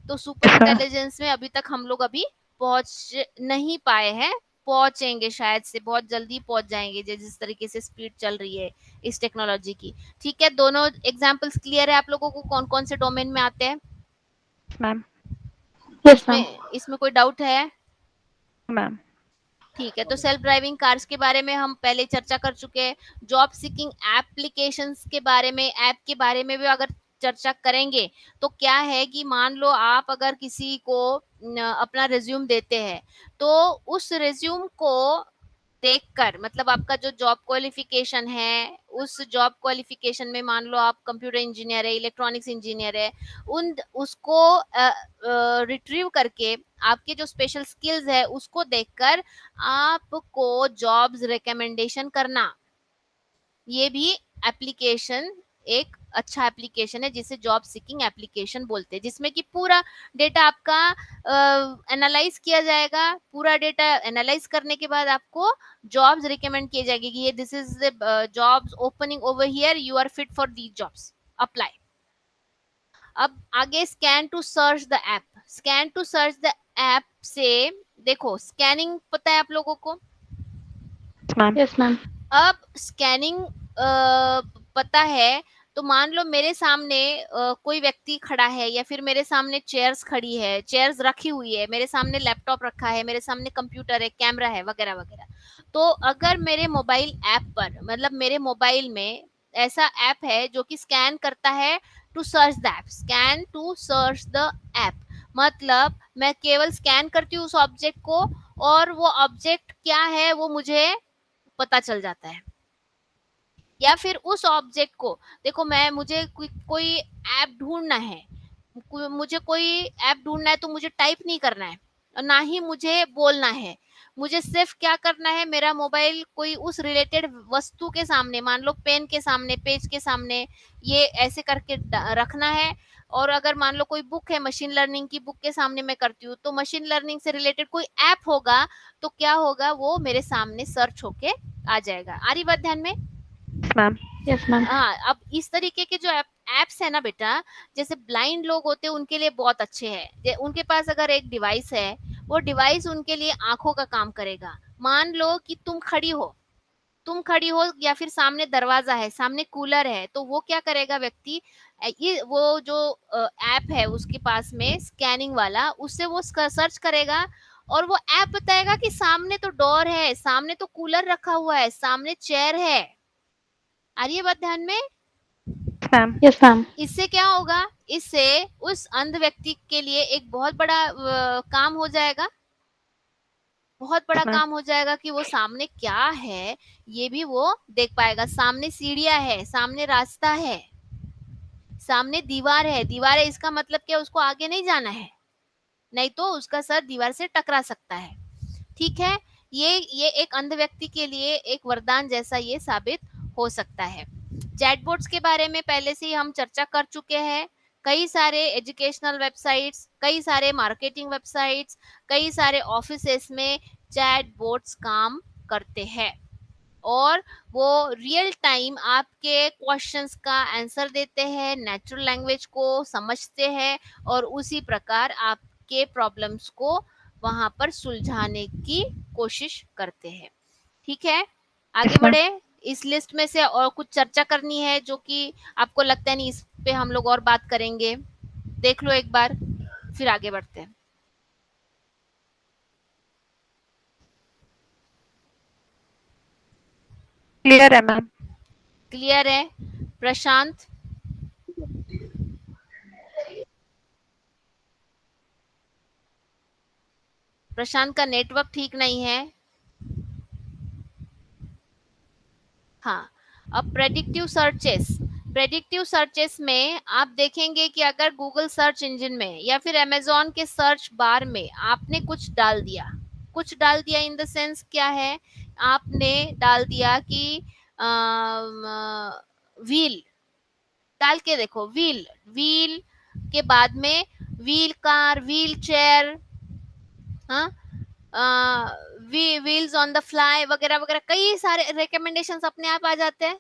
तो सुपर इंटेलिजेंस में अभी तक हम लोग अभी पहुंच नहीं पाए हैं, पहुंचेंगे शायद से, बहुत जल्दी पहुंच जाएंगे जिस तरीके से स्पीड चल रही है इस टेक्नोलॉजी की। ठीक है, दोनों एग्जांपल्स क्लियर है आप लोगों को कौन कौन से डोमेन में आते हैं? मैम। Yes, ma'am. इसमें कोई डाउट है? मैम ठीक है, तो सेल्फ ड्राइविंग कार्स के बारे में हम पहले चर्चा कर चुके हैं। जॉब सीकिंग एप्लीकेशंस के बारे में, ऐप के बारे में भी अगर चर्चा करेंगे तो क्या है कि मान लो आप अगर किसी को अपना रिज्यूम देते हैं, तो उस रिज्यूम को देखकर, मतलब आपका जो जॉब क्वालिफिकेशन है, उस जॉब क्वालिफिकेशन में मान लो आप कंप्यूटर इंजीनियर है, इलेक्ट्रॉनिक्स इंजीनियर है, उन उसको रिट्रीव करके आपके जो स्पेशल स्किल्स है उसको देखकर आपको जॉब्स रिकमेंडेशन करना, ये भी एप्लीकेशन एक अच्छा एप्लीकेशन है जिसे जॉब सीकिंग एप्लीकेशन बोलते हैं, जिसमें कि पूरा डेटा आपका एनालाइज किया जाएगा। पूरा डेटा एनालाइज करने के बाद आपको जॉब्स रिकमेंड किए जाएंगे कि ये this is the jobs opening over here, you are fit for the jobs, apply. अब आगे scan to search the app. Scan to search the app से देखो, स्कैनिंग पता है आप लोगों को? मैम। Yes, ma'am. अब स्कैनिंग पता है, तो मान लो मेरे सामने कोई व्यक्ति खड़ा है या फिर मेरे सामने चेयर्स खड़ी है, चेयर्स रखी हुई है, मेरे सामने लैपटॉप रखा है, मेरे सामने कंप्यूटर है, कैमरा है, वगैरह वगैरह। तो अगर मेरे मोबाइल ऐप पर, मतलब मेरे मोबाइल में ऐसा ऐप है जो कि स्कैन करता है to search the app, scan to search the app, मतलब मैं केवल स्कैन करती हूँ उस ऑब्जेक्ट को और वो ऑब्जेक्ट क्या है वो मुझे पता चल जाता है। या फिर उस ऑब्जेक्ट को, देखो मैं, मुझे कोई ऐप ढूंढना है, मुझे कोई ऐप ढूंढना है, तो मुझे टाइप नहीं करना है और ना ही मुझे बोलना है, मुझे सिर्फ क्या करना है, मेरा मोबाइल कोई उस रिलेटेड वस्तु के सामने, मान लो पेन के सामने, पेज के सामने, ये ऐसे करके रखना है। और अगर मान लो कोई बुक है, मशीन लर्निंग की बुक के सामने मैं करती हूँ, तो मशीन लर्निंग से रिलेटेड कोई ऐप होगा तो क्या होगा, वो मेरे सामने सर्च होके आ जाएगा। आ रही बात ध्यान में? मैम। Yes, ma'am. हाँ, अब इस तरीके के जो एप्स है ना बेटा, जैसे ब्लाइंड लोग होते हैं उनके लिए बहुत अच्छे हैं। उनके पास अगर एक डिवाइस है, वो डिवाइस उनके लिए आंखों का काम करेगा। मान लो कि तुम खड़ी हो या फिर सामने दरवाजा है, सामने कूलर है, तो वो क्या करेगा व्यक्ति, ये वो जो ऐप है उसके पास में स्कैनिंग वाला, उससे वो सर्च करेगा और वो ऐप बताएगा कि सामने तो डोर है, सामने तो कूलर रखा हुआ है, सामने चेयर है। आ रही है बात ध्यान में? मैम। Yes, ma'am. इससे क्या होगा, इससे उस अंध व्यक्ति के लिए एक बहुत बड़ा काम हो जाएगा, बहुत बड़ा मैम। काम हो जाएगा कि वो सामने क्या है ये भी वो देख पाएगा। सामने सीढ़ियां है, सामने रास्ता है, सामने दीवार है, दीवार है इसका मतलब क्या, उसको आगे नहीं जाना है, नहीं तो उसका सर दीवार से टकरा सकता है। ठीक है, ये एक अंध व्यक्ति के लिए एक वरदान जैसा ये साबित हो सकता है। चैटबॉट्स के बारे में पहले से ही हम चर्चा कर चुके हैं। कई सारे एजुकेशनल वेबसाइट्स, कई सारे मार्केटिंग वेबसाइट्स, कई सारे ऑफिसेस में चैटबॉट्स काम करते हैं और वो रियल टाइम आपके क्वेश्चंस का आंसर देते हैं, नेचुरल लैंग्वेज को समझते हैं और उसी प्रकार आपके प्रॉब्लम्स को वहां पर सुलझाने की कोशिश करते हैं। ठीक है, आगे Yes, ma'am. बढ़े। इस लिस्ट में से और कुछ चर्चा करनी है जो कि आपको लगता है नहीं, इस पे हम लोग और बात करेंगे, देख लो एक बार, फिर आगे बढ़ते हैं। क्लियर है मैम। क्लियर है? प्रशांत? प्रशांत का नेटवर्क ठीक नहीं है। हाँ, अब प्रेडिक्टिव सर्चेस में आप देखेंगे कि अगर गूगल सर्च इंजन में या फिर अमेजोन के सर्च बार में आपने कुछ डाल दिया इन द सेंस क्या है, आपने डाल दिया कि व्हील, डाल के देखो, व्हील, व्हील के बाद में व्हील कार, व्हील चेयर, हाँ, व्हील्स ऑन द फ्लाई वगैरह वगैरह, कई सारे रिकमेंडेशंस अपने आप आ जाते हैं।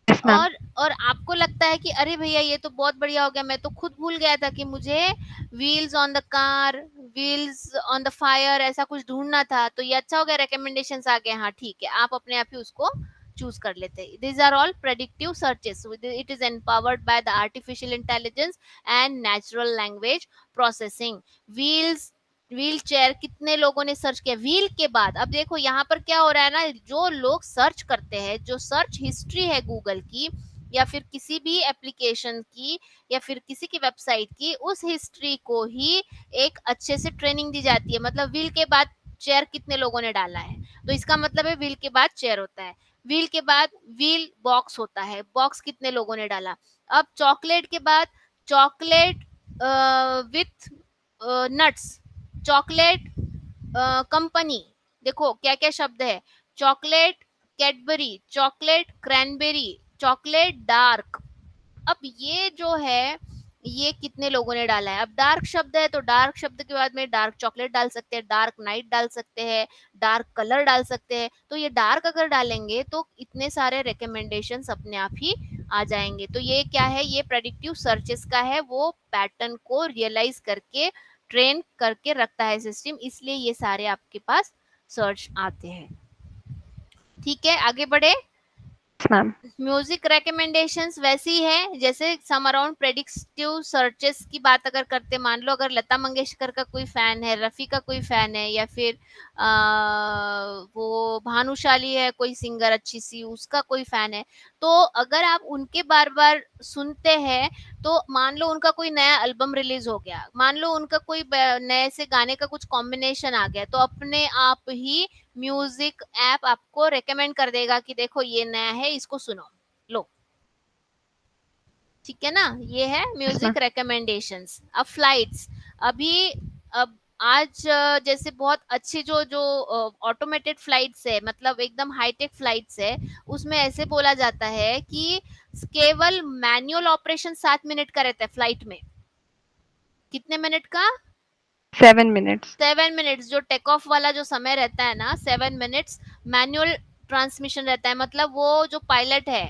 Yes, ma'am. और आपको लगता है कि अरे भैया ये तो बहुत बढ़िया हो गया, मैं तो खुद भूल गया था कि मुझे wheels on the car, wheels on the fire ऐसा कुछ ढूंढना था, तो ये अच्छा हो गया रिकमेंडेशंस आ गए। हाँ ठीक है, आप अपने आप ही उसको चूज कर लेते हैं। This are all predictive searches, it is empowered by the artificial intelligence and natural language processing. Wheels, wheelchair कितने लोगों ने सर्च किया, व्हील के बाद अब देखो यहाँ पर क्या हो रहा है ना, जो लोग सर्च करते हैं, जो सर्च हिस्ट्री है गूगल की या फिर किसी भी एप्लीकेशन की या फिर किसी की वेबसाइट की, उस हिस्ट्री को ही एक अच्छे से ट्रेनिंग दी जाती है। मतलब व्हील के बाद चेयर कितने लोगों ने डाला है, तो इसका मतलब है व्हील के बाद चेयर होता है। व्हील के बाद व्हील बॉक्स होता है, बॉक्स कितने लोगों ने डाला। अब चॉकलेट के बाद chocolate with nuts, chocolate company, देखो क्या क्या शब्द है, chocolate Cadbury, chocolate cranberry, chocolate dark. अब ये जो है ये कितने लोगों ने डाला है। अब डार्क शब्द है तो डार्क शब्द के बाद में डार्क चॉकलेट डाल सकते हैं, डार्क नाइट डाल सकते हैं, डार्क कलर डाल सकते हैं। तो ये डार्क अगर डालेंगे तो इतने सारे रिकमेंडेशंस अपने आप ही आ जाएंगे। तो ये क्या है, ये प्रेडिक्टिव सर्चेस का है, वो पैटर्न को रियलाइज करके ट्रेन करके रखता है सिस्टम, इसलिए ये सारे आपके पास सर्च आते हैं। ठीक है, आगे बढ़े। मैम। म्यूजिक रिकमेंडेशंस वैसी है जैसे सम अराउंड प्रेडिक्टिव सर्चेस की बात अगर करते, मान लो अगर लता मंगेशकर का कोई फैन है, रफी का कोई फैन है, या फिर वो भानुशाली है कोई सिंगर अच्छी सी, उसका कोई फैन है, तो अगर आप उनके बार बार सुनते हैं, तो मान लो उनका कोई नया एल्बम रिलीज हो गया, मान लो उनका कोई नए से गाने का कुछ कॉम्बिनेशन आ गया, तो अपने आप ही म्यूजिक ऐप आपको रेकमेंड कर देगा कि देखो ये नया है, इसको सुनो, लो, ठीक है ना। ये है म्यूजिक रिकमेंडेशंस। अब फ्लाइट्स, अभी अब आज जैसे बहुत अच्छी जो जो ऑटोमेटेड फ्लाइट्स है, मतलब एकदम हाईटेक फ्लाइट्स है, उसमें ऐसे बोला जाता है कि केवल मैनुअल ऑपरेशन 7 मिनट का रहता है फ्लाइट में। कितने मिनट का? 7 मिनट्स। 7 मिनट्स जो टेक ऑफ वाला जो समय रहता है ना, 7 मिनट्स मैनुअल ट्रांसमिशन रहता है। मतलब वो जो पायलट है,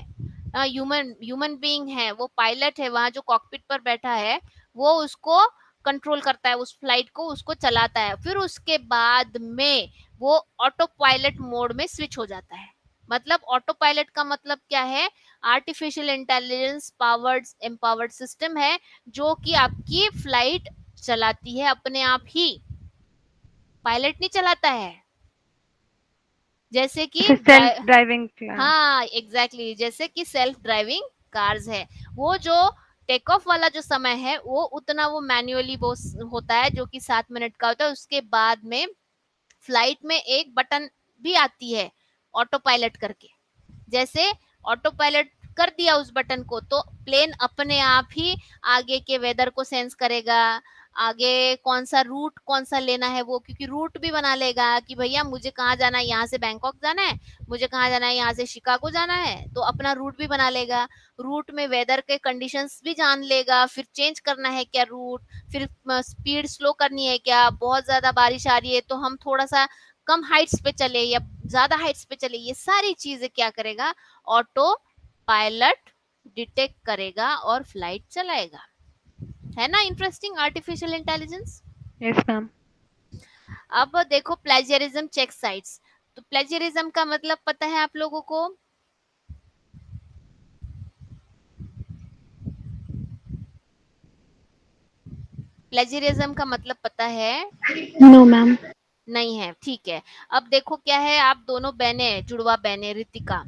ह्यूमन बीइंग है, वो पायलट है, वहां जो कॉकपिट पर बैठा है, वो उसको कंट्रोल करता है, उस फ्लाइट को उसको चलाता है, फिर उसके बाद में वो ऑटो पायलट मोड में स्विच हो जाता है। मतलब ऑटो पायलट का मतलब क्या है? Artificial intelligence powered empowered system है, जो कि आपकी फ्लाइट चलाती है अपने आप ही, पायलट नहीं चलाता है। जैसे कि सेल्फ ड्राइविंग। हाँ एग्जैक्टली, जैसे कि सेल्फ ड्राइविंग कार्स है, वो जो टेक ऑफ वाला जो समय है वो उतना वो मैन्युअली वो होता है, जो कि 7 मिनट का होता है। उसके बाद में फ्लाइट में एक बटन भी आती है ऑटो पायलट करके, जैसे ऑटो पायलट कर दिया उस बटन को, तो प्लेन अपने आप ही आगे के वेदर को सेंस करेगा, आगे कौन सा रूट कौन सा लेना है वो, क्योंकि रूट भी बना लेगा कि भैया मुझे कहाँ जाना है, यहाँ से बैंकॉक जाना है, मुझे कहाँ जाना है, यहाँ से शिकागो जाना है, तो अपना रूट भी बना लेगा। रूट में वेदर के कंडीशंस भी जान लेगा, फिर चेंज करना है क्या रूट, फिर स्पीड स्लो करनी है क्या, बहुत ज्यादा बारिश आ रही है तो हम थोड़ा सा कम हाइट्स पे चले या ज्यादा हाइट्स पे चले, ये सारी चीजें क्या करेगा, ऑटो पायलट डिटेक्ट करेगा और फ्लाइट चलाएगा। है ना interesting artificial intelligence. Yes ma'am. अब देखो प्लेजरिज्म चेक साइट्स। तो प्लेजरिज्म का मतलब पता है आप लोगों को? प्लेजरिज्म का मतलब पता है? No ma'am. नहीं है, ठीक है। अब देखो क्या है, आप दोनों बहनें, जुड़वा बहनें, रितिका,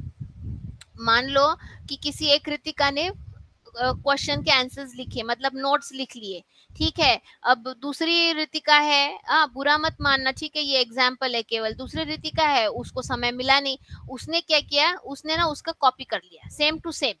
मान लो कि किसी एक रितिका ने क्वेश्चन के आंसर्स लिखे, मतलब नोट्स लिख लिए, ठीक है। अब दूसरी रितिका है, बुरा मत मानना, ठीक है, ये एग्जाम्पल है केवल, दूसरी रितिका है, उसको समय मिला नहीं, उसने क्या किया, उसने ना उसका कॉपी कर लिया, same to same,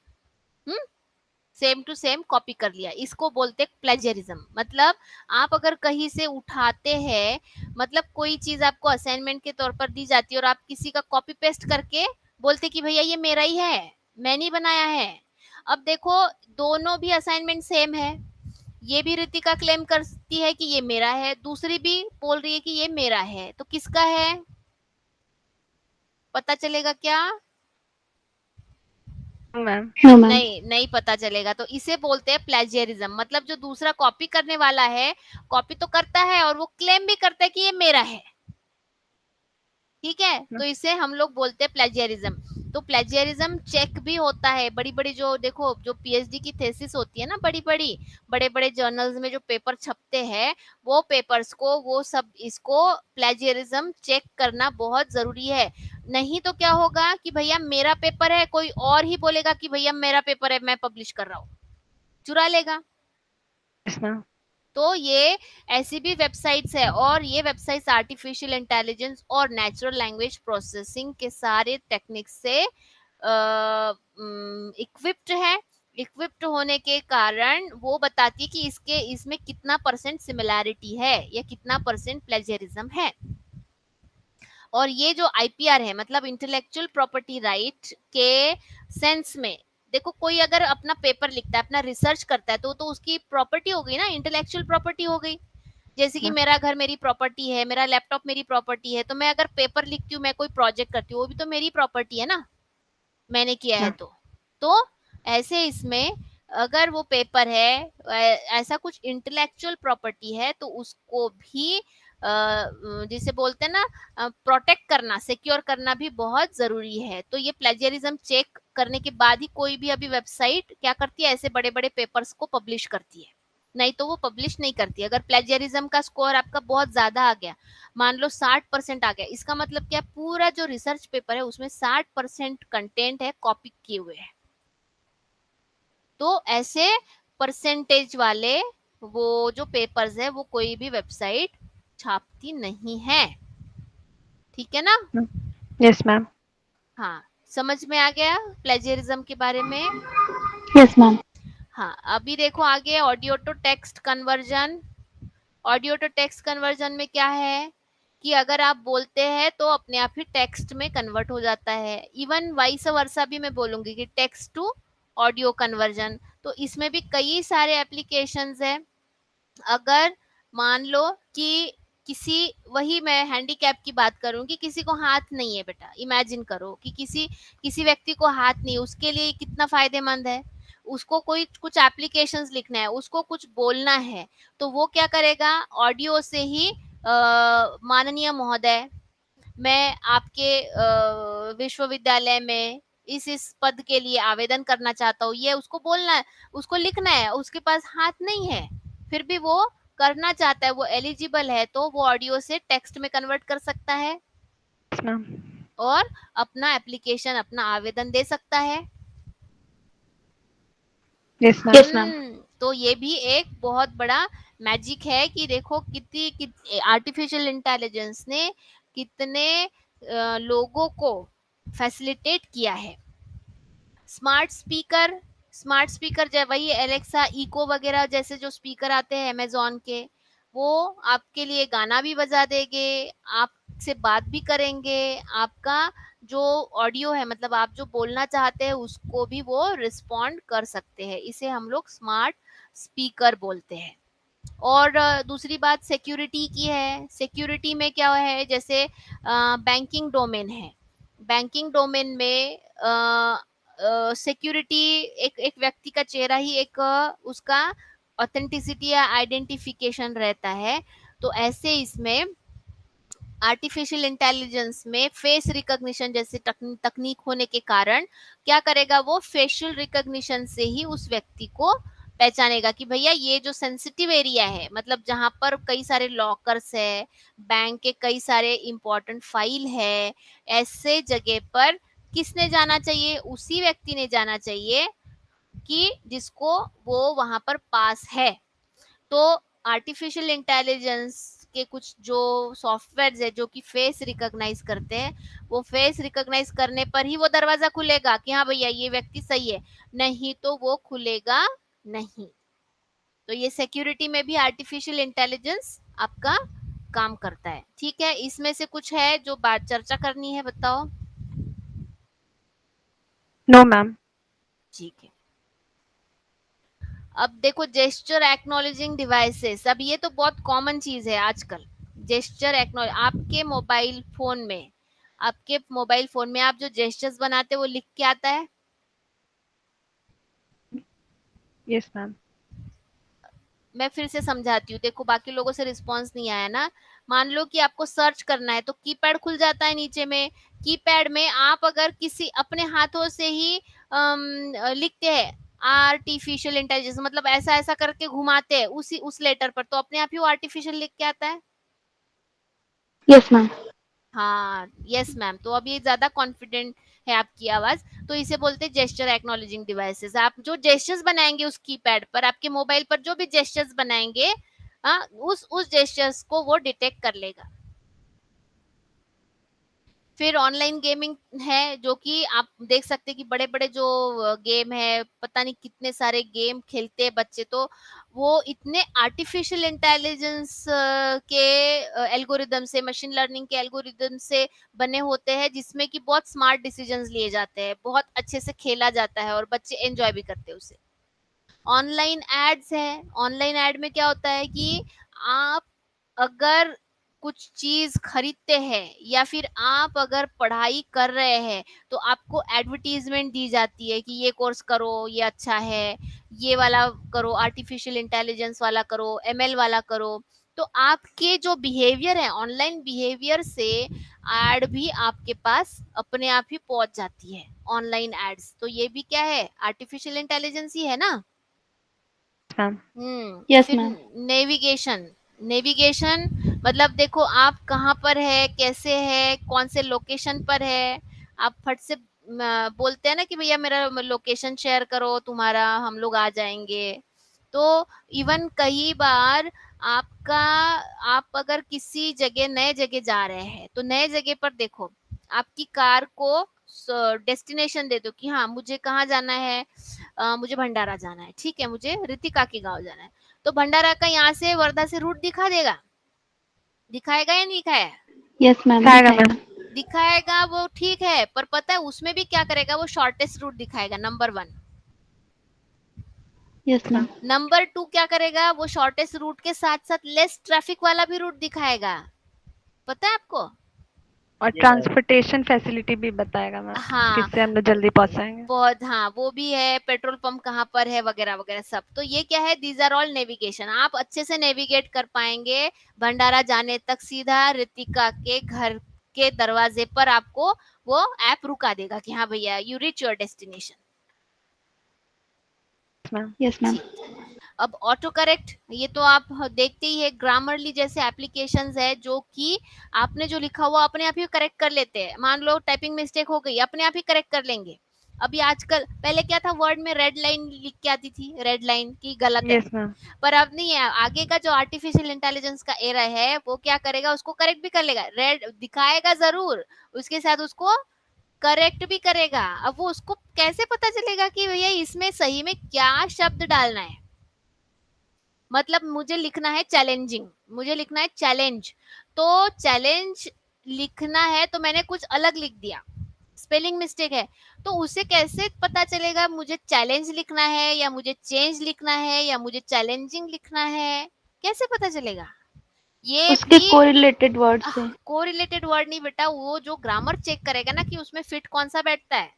same to same copy कर लिया, इसको बोलते हैं प्लेजरिज्म। मतलब आप अगर कहीं से उठाते हैं, मतलब कोई चीज आपको असाइनमेंट के तौर पर दी जाती है और आप किसी का कॉपी पेस्ट करके बोलते कि भैया ये मेरा ही है, मैंने बनाया है। अब देखो दोनों भी असाइनमेंट सेम है, ये भी रितिका क्लेम करती है कि ये मेरा है, दूसरी भी बोल रही है कि ये मेरा है, तो किसका है पता चलेगा क्या? मैम। No ma'am. नहीं, नहीं पता चलेगा। तो इसे बोलते हैं प्लेजियरिज्म। मतलब जो दूसरा कॉपी करने वाला है, कॉपी तो करता है और वो क्लेम भी करता है कि ये मेरा है, ठीक है, तो इसे हम लोग बोलते हैं प्लेजियरिज्म। तो प्लेजियरिज्म चेक भी होता है, बड़ी बड़ी जो देखो जो पीएचडी की थेसिस होती है ना, बड़ी बड़ी बड़े बड़े जर्नल्स में जो पेपर छपते हैं, वो पेपर्स को, वो सब इसको प्लेजियरिज्म चेक करना बहुत जरूरी है। नहीं तो क्या होगा कि भैया मेरा पेपर है, कोई और ही बोलेगा कि भैया मेरा पेपर है, मैं पब्लिश कर रहा हूँ, चुरा लेगा। Yes ma'am. तो ये ऐसी भी वेबसाइट्स है, और ये वेबसाइट्स आर्टिफिशियल इंटेलिजेंस और नेचुरल लैंग्वेज प्रोसेसिंग के सारे टेक्निक्स से इक्विप्ड है। इक्विप्ड होने के कारण वो बताती है कि इसके इसमें कितना परसेंट सिमिलैरिटी है या कितना परसेंट प्लेजरिज्म है। और ये जो आईपीआर है, मतलब इंटेलेक्चुअल प्रॉपर्टी राइट के सेंस में, देखो कोई अगर अपना पेपर लिखता है, अपना रिसर्च करता है, तो उसकी प्रॉपर्टी हो गई ना, इंटेलेक्चुअल प्रॉपर्टी हो गई। जैसे कि मेरा घर मेरी प्रॉपर्टी है, मेरा लैपटॉप मेरी प्रॉपर्टी है, तो मैं अगर पेपर लिखती हूँ, मैं कोई प्रोजेक्ट करती हूँ, वो भी तो मेरी प्रॉपर्टी है ना, मैंने किया है। तो ऐसे इसमें अगर वो पेपर है, ऐसा कुछ इंटेलेक्चुअल प्रॉपर्टी है, तो उसको भी जिसे बोलते हैं ना प्रोटेक्ट करना, सिक्योर करना भी बहुत जरूरी है। तो ये प्लेजरिज्म चेक करने के बाद ही कोई भी अभी वेबसाइट क्या करती है, ऐसे बड़े बड़े पेपर्स को पब्लिश करती है, नहीं तो वो पब्लिश नहीं करती। अगर प्लेजियरिज्म का स्कोर आपका बहुत ज्यादा आ गया, मान लो 60% आ गया, इसका मतलब क्या, पूरा जो रिसर्च पेपर है उसमें 60% कंटेंट है कॉपी किए हुए है। तो ऐसे परसेंटेज वाले वो जो पेपर्स है वो कोई भी वेबसाइट छापती नहीं है, ठीक है ना? Yes ma'am. हाँ, समझ में आ गया प्लेजियरिज्म के बारे में? Yes, ma'am. हाँ, अभी देखो आगे audio to text conversion. Audio to text conversion में क्या है कि अगर आप बोलते हैं तो अपने आप ही टेक्स्ट में कन्वर्ट हो जाता है। इवन वाइस वर्सा भी मैं बोलूंगी कि टेक्स्ट टू ऑडियो कन्वर्जन, तो इसमें भी कई सारे एप्लीकेशंस है। अगर मान लो कि किसी, वही मैं हैंडीकैप की बात करूं कि किसी को हाथ नहीं है बेटा, इमेजिन करो कि किसी किसी व्यक्ति को हाथ नहीं, उसके लिए कितना फायदेमंद है। उसको कोई कुछ एप्लीकेशंस लिखना है, उसको कुछ बोलना है, तो वो क्या करेगा, ऑडियो से ही माननीय महोदय, मैं आपके विश्वविद्यालय में इस पद के लिए आवेदन करना चाहता हूँ, ये उसको बोलना है, उसको लिखना है, उसके पास हाथ नहीं है, फिर भी वो करना चाहता है, वो एलिजिबल है, तो वो ऑडियो से टेक्स्ट में कन्वर्ट कर सकता है यस मैम। और अपना एप्लीकेशन, अपना आवेदन दे सकता है। Yes ma'am. Yes, ma'am. तो ये भी एक बहुत बड़ा मैजिक है कि देखो कितनी आर्टिफिशियल इंटेलिजेंस ने कितने लोगों को फैसिलिटेट किया है। स्मार्ट स्पीकर, स्मार्ट स्पीकर वही एलेक्सा, इको वगैरह जैसे जो स्पीकर आते हैं अमेजोन के, वो आपके लिए गाना भी बजा देंगे, आपसे बात भी करेंगे, आपका जो ऑडियो है, मतलब आप जो बोलना चाहते हैं उसको भी वो रिस्पॉन्ड कर सकते हैं। इसे हम लोग स्मार्ट स्पीकर बोलते हैं। और दूसरी बात सिक्योरिटी की है। सिक्योरिटी में क्या है, जैसे बैंकिंग डोमेन है, बैंकिंग डोमेन में सिक्योरिटी, एक एक व्यक्ति का चेहरा ही एक उसका ऑथेंटिसिटी या आइडेंटिफिकेशन रहता है। तो ऐसे इसमें आर्टिफिशियल इंटेलिजेंस में फेस रिकॉग्निशन जैसे तकनीक होने के कारण क्या करेगा, वो फेशियल रिकॉग्निशन से ही उस व्यक्ति को पहचानेगा कि भैया ये जो सेंसिटिव एरिया है, मतलब जहां पर कई सारे लॉकर्स है, बैंक के कई सारे इंपॉर्टेंट फाइल है, ऐसे जगह पर किसने जाना चाहिए, उसी व्यक्ति ने जाना चाहिए कि जिसको वो वहां पर पास है। तो आर्टिफिशियल इंटेलिजेंस के कुछ जो सॉफ्टवेयर है जो कि फेस रिकॉग्नाइज करते हैं, वो फेस रिकॉग्नाइज करने पर ही वो दरवाजा खुलेगा कि हाँ भैया ये व्यक्ति सही है, नहीं तो वो खुलेगा नहीं। तो ये सिक्योरिटी में भी आर्टिफिशियल इंटेलिजेंस आपका काम करता है। ठीक है, इसमें से कुछ है जो बात चर्चा करनी है, बताओ। No ma'am. ठीक है, अब देखो जेस्चर एक्नॉलेजिंग डिवाइसेस, अब ये तो बहुत कॉमन चीज है आजकल। जेस्चर एक्नॉलेज, आपके मोबाइल फोन में आप जो जेस्चर्स बनाते हैं वो लिख के आता है। Yes ma'am. मैं फिर से समझाती हूँ, देखो बाकी लोगों से रिस्पांस नहीं आया ना। मान लो कि आपको सर्च करना है तो कीपैड खुल जाता है नीचे में, कीपैड में आप अगर किसी अपने हाथों से ही लिखते हैं आर्टिफिशियल इंटेलिजेंस, मतलब ऐसा ऐसा करके घुमाते हैं उस लेटर पर, तो अपने आप ही वो आर्टिफिशियल लिख के आता है। Yes, ma'am. हाँ, यस मैम। तो अब ये ज्यादा कॉन्फिडेंट है आपकी आवाज, तो इसे बोलते हैं जेस्चर एक्नॉलेजिंग डिवाइसेस। आप जो जेस्चर्स बनाएंगे उस कीपैड पर, आपके मोबाइल पर जो भी जेस्चर्स बनाएंगे, उस जेस्चर्स को वो डिटेक्ट कर लेगा। फिर ऑनलाइन गेमिंग है, जो कि आप देख सकते हैं कि बड़े बड़े जो गेम है, पता नहीं कितने सारे गेम खेलते हैं बच्चे, तो वो इतने आर्टिफिशियल इंटेलिजेंस के एल्गोरिदम से, मशीन लर्निंग के एल्गोरिदम से बने होते हैं, जिसमें कि बहुत स्मार्ट डिसीजंस लिए जाते हैं, बहुत अच्छे से खेला जाता है और बच्चे एंजॉय भी करते हैं उसे। ऑनलाइन एड्स है, ऑनलाइन एड में क्या होता है कि आप अगर कुछ चीज खरीदते हैं या फिर आप अगर पढ़ाई कर रहे हैं, तो आपको एडवर्टीजमेंट दी जाती है कि ये कोर्स करो, ये अच्छा है, ये वाला करो, आर्टिफिशियल इंटेलिजेंस वाला करो, एमएल वाला करो। तो आपके जो बिहेवियर है, ऑनलाइन बिहेवियर से एड भी आपके पास अपने आप ही पहुंच जाती है, ऑनलाइन एड्स। तो ये भी क्या है, आर्टिफिशियल इंटेलिजेंस ही है ना। मैम। Yes, फिर ma'am. नेविगेशन। नेविगेशन मतलब देखो आप कहाँ पर है, कैसे है, कौन से लोकेशन पर है, आप फट से बोलते हैं ना कि भैया मेरा लोकेशन शेयर करो तुम्हारा, हम लोग आ जाएंगे। तो इवन कई बार आपका, आप अगर किसी जगह, नए जगह जा रहे हैं, तो नए जगह पर देखो आपकी कार को डेस्टिनेशन दे दो कि हाँ मुझे कहाँ जाना है, मुझे भंडारा जाना है, ठीक है, मुझे रितिका के गांव जाना है। तो भंडारा का यहाँ से वर्धा से रूट दिखा देगा, दिखाएगा या नहीं दिखाया? Yes, ma'am. दिखाएगा दिखाएगा. मैम। दिखाएगा, वो ठीक है, पर पता है उसमें भी क्या करेगा, वो शॉर्टेस्ट रूट दिखाएगा, नंबर 1। Yes, ma'am. नंबर 2 क्या करेगा, वो शॉर्टेस्ट रूट के साथ साथ लेस ट्रैफिक वाला भी रूट दिखाएगा, पता है आपको? और Yes, ma'am. ट्रांसपोर्टेशन फैसिलिटी भी बताएगा मैम, हाँ, किससे हम लोग जल्दी पहुंच जाएंगे। बहुत, हाँ वो भी है, पेट्रोल पंप कहाँ पर है वगैरह वगैरह सब। तो ये क्या है, दीज आर ऑल नेविगेशन। आप अच्छे से नेविगेट कर पाएंगे भंडारा जाने तक, सीधा रितिका के घर के दरवाजे पर आपको वो ऐप रुका देगा कि हाँ भैया you reach your destination. Ma'am. Yes, ma'am. अब ऑटो करेक्ट, ये तो आप देखते ही है, ग्रामरली जैसे एप्लीकेशंस है जो कि आपने जो लिखा हुआ अपने आप ही करेक्ट कर लेते हैं। मान लो टाइपिंग मिस्टेक हो गई, अपने आप ही करेक्ट कर लेंगे। अभी आजकल, पहले क्या था, वर्ड में रेड लाइन लिख के आती थी, रेड लाइन की गलत है, यस मैम। पर अब नहीं है। आगे का जो आर्टिफिशियल इंटेलिजेंस का एरा है वो क्या करेगा, उसको करेक्ट भी कर लेगा, रेड दिखाएगा जरूर, उसके साथ उसको करेक्ट भी करेगा। अब वो उसको कैसे पता चलेगा कि भैया इसमें सही में क्या शब्द डालना है। मतलब मुझे लिखना है चैलेंजिंग, मुझे लिखना है चैलेंज, तो चैलेंज लिखना है तो मैंने कुछ अलग लिख दिया, स्पेलिंग मिस्टेक है, तो उसे कैसे पता चलेगा मुझे चैलेंज लिखना है या मुझे चेंज लिखना है या मुझे चैलेंजिंग लिखना है, कैसे पता चलेगा? ये उसके भी कोरिलेटेड वर्ड से. कोरिलेटेड वर्ड नहीं बेटा, वो जो ग्रामर चेक करेगा ना कि उसमें फिट कौन सा बैठता है,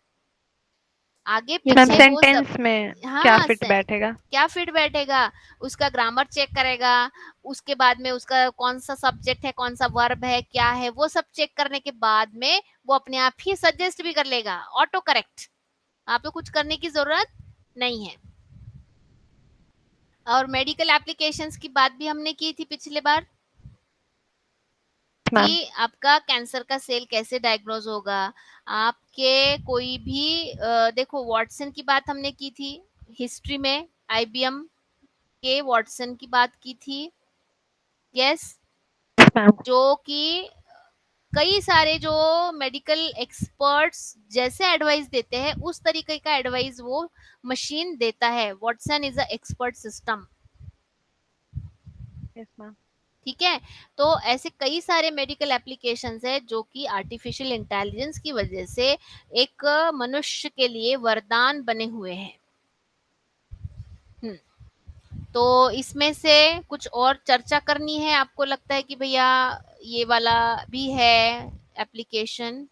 आगे Yes, मैम पीछे ma'am. वो सब। सेंटेंस में क्या हाँ, फिट बैठेगा। क्या फिट बैठेगा, उसका ग्रामर चेक करेगा, उसके बाद में उसका कौन सा सब्जेक्ट है, कौन सा वर्ब है, क्या है, वो सब चेक करने के बाद में वो अपने आप ही सजेस्ट भी कर लेगा, ऑटो करेक्ट, आपको कुछ करने की जरूरत नहीं है। और मेडिकल एप्लीकेशंस की बात भी हमने की थी पिछले बार मैम। कि आपका कैंसर का सेल कैसे डायग्नोज होगा, आपके कोई भी देखो वॉटसन की बात हमने की थी हिस्ट्री में, आईबीएम के वॉटसन की बात की थी, यस, मैम। जो कि कई सारे जो मेडिकल एक्सपर्ट्स जैसे एडवाइस देते हैं उस तरीके का एडवाइस वो मशीन देता है। Watson is a expert system, yes ma'am. ठीक है। तो ऐसे कई सारे मेडिकल एप्लीकेशंस है जो कि आर्टिफिशियल इंटेलिजेंस की वजह से एक मनुष्य के लिए वरदान बने हुए हैं। तो इसमें से कुछ और चर्चा करनी है, आपको लगता है कि भैया ये वाला भी है एप्लीकेशन,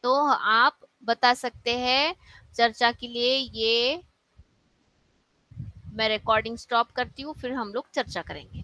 तो आप बता सकते हैं। चर्चा के लिए ये मैं रिकॉर्डिंग स्टॉप करती हूँ, फिर हम लोग चर्चा करेंगे।